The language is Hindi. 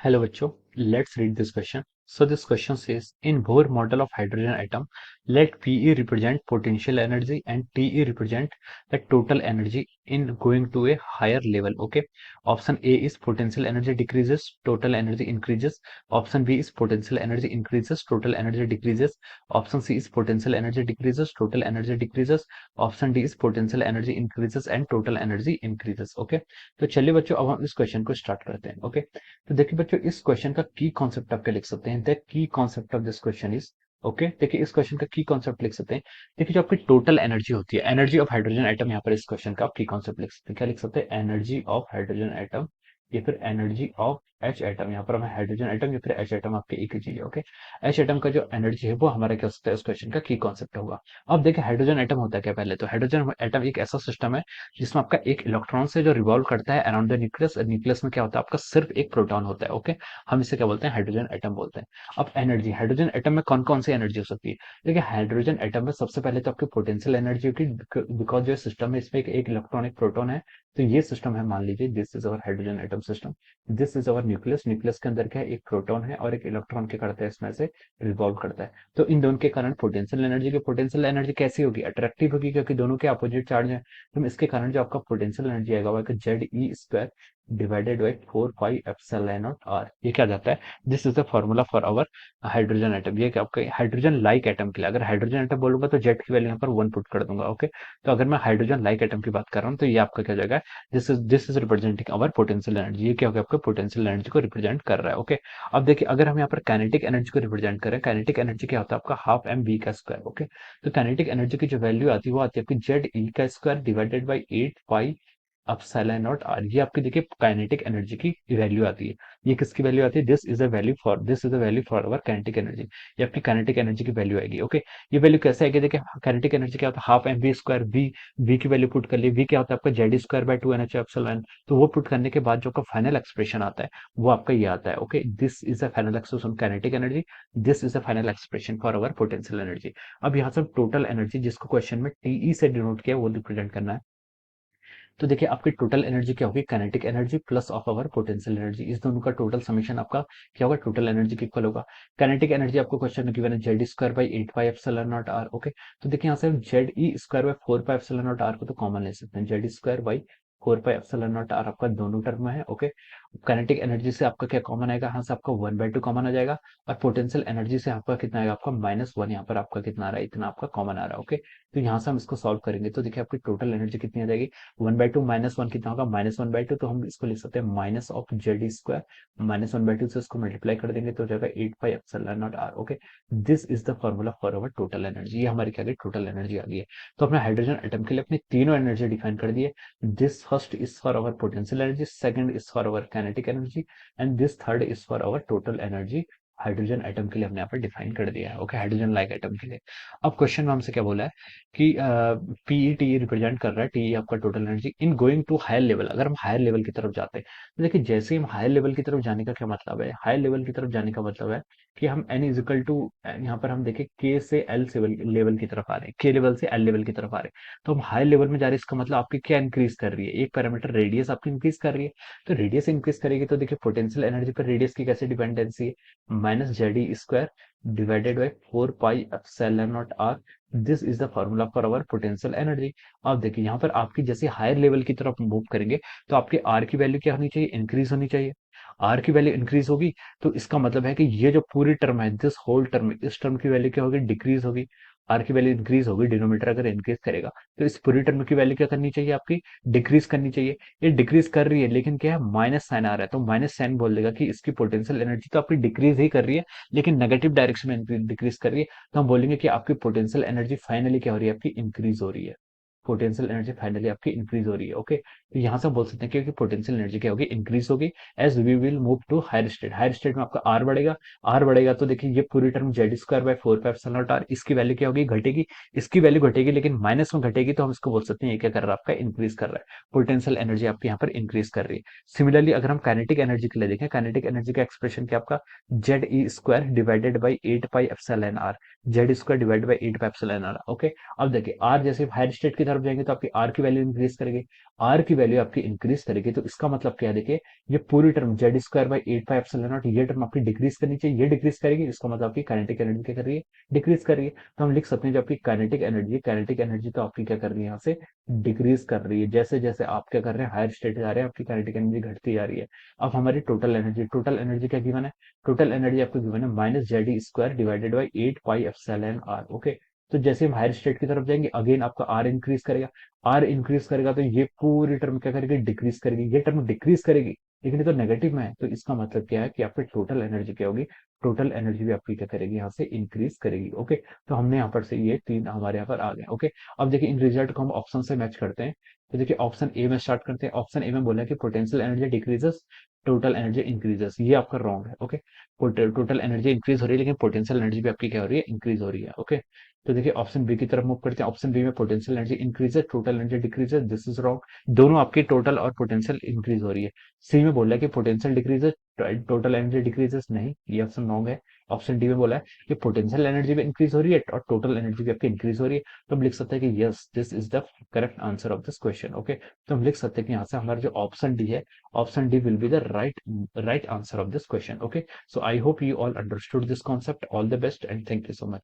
Hello बच्चों, let's read this question. So this question says, in Bohr model of hydrogen atom, let Pe represent potential energy and Te represent the total energy in going to a higher level. Okay. Option A is potential energy decreases, total energy increases. Option B is potential energy increases, total energy decreases. Option C is potential energy decreases, total energy decreases. Option D is potential energy increases and total energy increases. Okay. तो चलिए बच्चों अब हम इस क्वेश्चन को स्टार्ट करते हैं. ओके. तो देखिए बच्चों इस क्वेश्चन का की कॉन्सेप्ट आप क्या लिख सकते हैं. The key concept of this question is. Okay. देखिए इस क्वेश्चन का की कॉन्सेप्ट लिख सकते हैं. देखिए जो आपकी टोटल एनर्जी होती है, एनर्जी ऑफ हाइड्रोजन एटम, यहाँ पर इस क्वेश्चन का आप की कॉन्सेप्ट लिख सकते हैं. क्या लिख सकते हैं? एनर्जी ऑफ हाइड्रोजन एटम या फिर एनर्जी ऑफ एच एटम. यहाँ पर हमें हाइड्रोजन एटम या फिर एच एटम आपके एक ही चीज है. ओके. एच एटम का जो एनर्जी है वो हमारा क्या हो सकता है, इस क्वेश्चन का की कॉन्सेप्ट होगा. अब देखिए हाइड्रोजन एटम होता है क्या. पहले तो हाइड्रोजन एटम एक ऐसा सिस्टम है जिसमें आपका एक इलेक्ट्रॉन से जो रिवॉल्व करता है अराउंड द न्यूक्लियस. न्यूक्लियस में क्या होता है, आपका सिर्फ एक प्रोटॉन होता है. ओके. हम इसे क्या बोलते हैं, हाइड्रोजन एटम बोलते हैं. अब एनर्जी, हाइड्रोजन एटम में कौन कौन सी एनर्जी हो सकती है. देखिए हाइड्रोजन एटम में सबसे पहले तो आपकी पोटेंशियल एनर्जी होगी, बिकॉज जो सिस्टम है इसमें एक इलेक्ट्रॉन एक प्रोटॉन है. तो ये सिस्टम है, मान लीजिए this is our hydrogen atom system. This is our nucleus. Nucleus के अंदर क्या है, एक प्रोटॉन है और एक इलेक्ट्रॉन क्या करता है, इसमें से रिवॉल्व करता है. तो इन दोनों के कारण पोटेंशियल एनर्जी कैसी होगी, अट्रैक्टिव होगी, क्योंकि दोनों के अपोजिट चार्ज है. तो इसके कारण जो आपका पोटेंशियल एनर्जी आएगा वो Z e square divided by 4 pi epsilon naught r. ये क्या जाता है, this is the formula for our hydrogen atom. ये क्या आपका हाइड्रोजन लाइक एटम के लिए, अगर हाइड्रोजन एटम बोलूंगा तो जेड की वैल्यू यहाँ पर 1 पुट कर दूंगा. ओके. तो अगर मैं हाइड्रोजन लाइक एटम की बात कर रहा हूँ तो ये आपका क्या जाएगा, this is representing our potential energy. ये क्या होगा, आपका पोटेंशियल एनर्जी को रिप्रेजेंट कर रहा है. ओके. अब देखिए अगर हम यहाँ पर काइनेटिक एनर्जी को रिप्रेजेंट करें, काइनेटिक एनर्जी क्या होता है आपका हाफ एम वी का स्क्वायर. ओके. तो काइनेटिक एनर्जी की जो वैल्यू आती है वो आती है आपकी जेड ई का square divided by 8 pi epsilon naught r. ये आपकी देखिए काइनेटिक एनर्जी की वैल्यू आती है. ये किसकी वैल्यू आती है, this is the value for our kinetic energy. ये आपकी काइनेटिक एनर्जी की वैल्यू आएगी. ओके. ये वैल्यू कैसे आएगी, देखिए काइनेटिक एनर्जी क्या होता है, half m v square. V की वैल्यू पुट कर ली. वी क्या होता है आपका Z square by 2 n h epsilon. तो वो पुट करने के बाद जो आपका फाइनल एक्सप्रेशन आता है वो आपका ये आता है. Okay. This is the final expression kinetic energy. This is the final expression for our potential energy. अब यहाँ से टोटल एनर्जी जिसको क्वेश्चन में टीई से डिनोट किया वो रिप्रेजेंट करना है. तो देखिए आपकी टोटल एनर्जी क्या होगी, kinetic energy plus of our potential energy. इस दोनों का टोटल समीशन आपका क्या होगा, टोटल एनर्जी के इक्वल होगा. काइनेटिक एनर्जी आपको क्वेश्चन में गिवन है Z square by 8 pi epsilon naught r. Okay. तो देखिए यहाँ से हम Z e square by 4 pi epsilon naught r को तो कॉमन ले सकते हैं. Z square by 4 pi epsilon naught r आपका दोनों टर्म में है. ओके. काइनेटिक एनर्जी से आपका क्या कॉमन आएगा, यहाँ से आपका 1/2 कॉमन आ जाएगा. और पोटेंशियल एनर्जी से आपका कितना आएगा, आपका -1. यहाँ पर आपका कितना आ रहा है, इतना आपका कॉमन आ रहा है. ओके. तो यहाँ से हम इसको सॉल्व करेंगे तो देखिए आपकी टोटल एनर्जी कितनी आ जाएगी, 1/2 -1 कितना होगा, -1/2. तो हम इसको लिख सकते हैं माइनस ऑफ जेड स्क्वायर. -1/2 से इसको मल्टीप्लाई कर देंगे तो हो जाएगा 8 pi epsilon naught r. Okay. This is the formula for our total energy. ये हमारी क्या गई, टोटल एनर्जी आ गई है. तो अपने हाइड्रोजन एटम के लिए अपनी तीनों एनर्जी डिफाइन कर दी है. This first is for our potential energy, second is for our kinetic energy and this third is for our total energy. Hydrogen atom के लिए हमने यहाँ पर डिफाइन कर दिया है. ओके. हाइड्रोजन लाइक एटम के लिए. अब क्वेश्चन में हमसे क्या बोला है कि पीईटी रिप्रेजेंट कर रहा है, टी आपका total energy in going to higher level. अगर हम हायर लेवल की तरफ जाते हैं तो देखिए जैसे ही हम हायर लेवल की तरफ जाने का क्या मतलब है, हायर लेवल की तरफ जाने का मतलब है कि हम एन इजिकल टू, यहाँ पर हम देखें के से एल लेवल की तरफ आ रहे हैं, के लेवल से एल लेवल की तरफ आ रहे हैं. तो हम हायर लेवल में जा रहे हैं, इसका मतलब आपकी क्या इंक्रीज कर रही है, एक पैरामीटर रेडियस आपकी इंक्रीज कर रही है. तो रेडियस इंक्रीज करेगी तो देखिए पोटेंशियल एनर्जी पर रेडियस की कैसे डिपेंडेंसी है, -Z e square divided by 4 pi epsilon naught r. This is the formula for our potential energy. अब देखिए यहाँ पर आपकी जैसे हायर लेवल की तरफ मूव करेंगे तो आपके आर की वैल्यू क्या होनी चाहिए, इंक्रीज होनी चाहिए. आर की वैल्यू इंक्रीज होगी तो इसका मतलब है कि ये जो पूरी टर्म है, दिस होल टर्म, इस टर्म की वैल्यू क्या होगी, डिक्रीज होगी. आर की वैल्यू इंक्रीज होगी, डिनोमीटर अगर इंक्रीज करेगा तो इस पूरी टर्म की वैल्यू क्या करनी चाहिए, आपकी डिक्रीज करनी चाहिए. ये डिक्रीज कर रही है लेकिन क्या है, माइनस साइन आ रहा है तो माइनस साइन बोल देगा कि इसकी पोटेंशियल एनर्जी तो आपकी डिक्रीज ही कर रही है लेकिन नेगेटिव डायरेक्शन में डिक्रीज कर रही है. तो हम बोलेंगे कि आपकी पोटेंशियल एनर्जी फाइनली क्या हो रही है, आपकी इंक्रीज हो रही है. पोटेंशियल एनर्जी फाइनली आपकी इंक्रीज हो रही है. ओके. तो यहां से हम बोल सकते हैं क्योंकि पोटेंशियल एनर्जी क्या होगी, इंक्रीज होगी as we will move to higher state. Higher state में आपका आर बढ़ेगा. आर बढ़ेगा तो देखिए ये पूरी term Z square by 4 pi epsilon naught r, इसकी वैल्यू क्या होगी, घटेगी. इसकी वैल्यू घटेगी लेकिन माइनस में घटेगी तो हम इसको बोल सकते हैं ये क्या कर रहा है, आपका इंक्रीज कर रहा है. पोटेंशियल एनर्जी आपकी यहाँ पर इंक्रीज कर रही है. सिमिलरली अगर हम काइनेटिक एनर्जी के लिए देखें, काइनेटिक एनर्जी का एक्सप्रेशन क्या आपका, Z e square divided by 8 pi epsilon r. Z square divided by 8 pi epsilon r. Okay. अब देखिए आर जैसे हायर स्टेट की तरफ जाएंगे तो आपकी आर की वैल्यू इंक्रीज करेगी, आर की वैल्यू आपकी इंक्रीज करेगी, तो इसका मतलब क्या है, देखिए ये पूरी term Z square by 8 pi epsilon not, ये टर्म आपकी डिक्रीज करनी चाहिए, ये डिक्रीज करेगी, इसका मतलब आपकी काइनेटिक एनर्जी क्या कर रही है, डिक्रीज कर रही है। तो हम लिख सकते हैं जो आपकी काइनेटिक एनर्जी तो आपकी क्या कर रही है, यहाँ से डिक्रीज कर रही है। जैसे जैसे आप क्या कर रहे हैं, हायर स्टेट जा रहे हैं, आपकी काइनेटिक एनर्जी घटती जा रही है। अब हमारी टोटल एनर्जी क्या गिवन है, टोटल एनर्जी आपको गिवन है minus Z square divided by 8 pi epsilon r. Okay, तो जैसे हम हायर स्टेट की तरफ जाएंगे, अगेन आपका आर इंक्रीज करेगा, आर इंक्रीज करेगा तो ये पूरी टर्म क्या करेगी, डिक्रीज करेगी, ये टर्म डिक्रीज करेगी, लेकिन ये तो नेगेटिव में है, तो इसका मतलब क्या है कि आपकी टोटल एनर्जी क्या होगी, टोटल एनर्जी भी आपकी क्या करेगी, यहाँ से इंक्रीज करेगी। ओके, तो हमने यहाँ पर से ये तीन हमारे यहाँ पर आ गए। ओके, अब देखिए इन रिजल्ट को हम ऑप्शन से मैच करते हैं। तो देखिए ऑप्शन ए में स्टार्ट करते हैं। ऑप्शन ए में बोला है कि potential energy decreases, total energy increases, ये आपका रॉन्ग है। ओके, टोटल एनर्जी इंक्रीज हो रही है, लेकिन पोटेंशियल एनर्जी भी आपकी क्या हो रही है, इंक्रीज हो रही है। ओके, तो देखिए ऑप्शन बी की तरफ मूव करते हैं। ऑप्शन बी में potential energy increases, total energy decreases, this is wrong, दोनों आपकी टोटल और पोटेंशियल इंक्रीज हो रही है। सी में बोला है कि potential decreases, total energy decreases, नहीं, ये ऑप्शन रॉन्ग है। ऑप्शन डी में बोला है कि पोटेंशियल एनर्जी भी इंक्रीज हो रही है और टोटल एनर्जी भी आपकी इंक्रीज हो रही है। तो हम लिख सकते हैं कि yes, this is the correct answer of this question. Okay, तो हम लिख सकते हैं कि यहाँ से हमारा जो ऑप्शन डी है, option D will be the right answer of this question. Okay, so I hope you all understood this concept. All the best and thank you so much.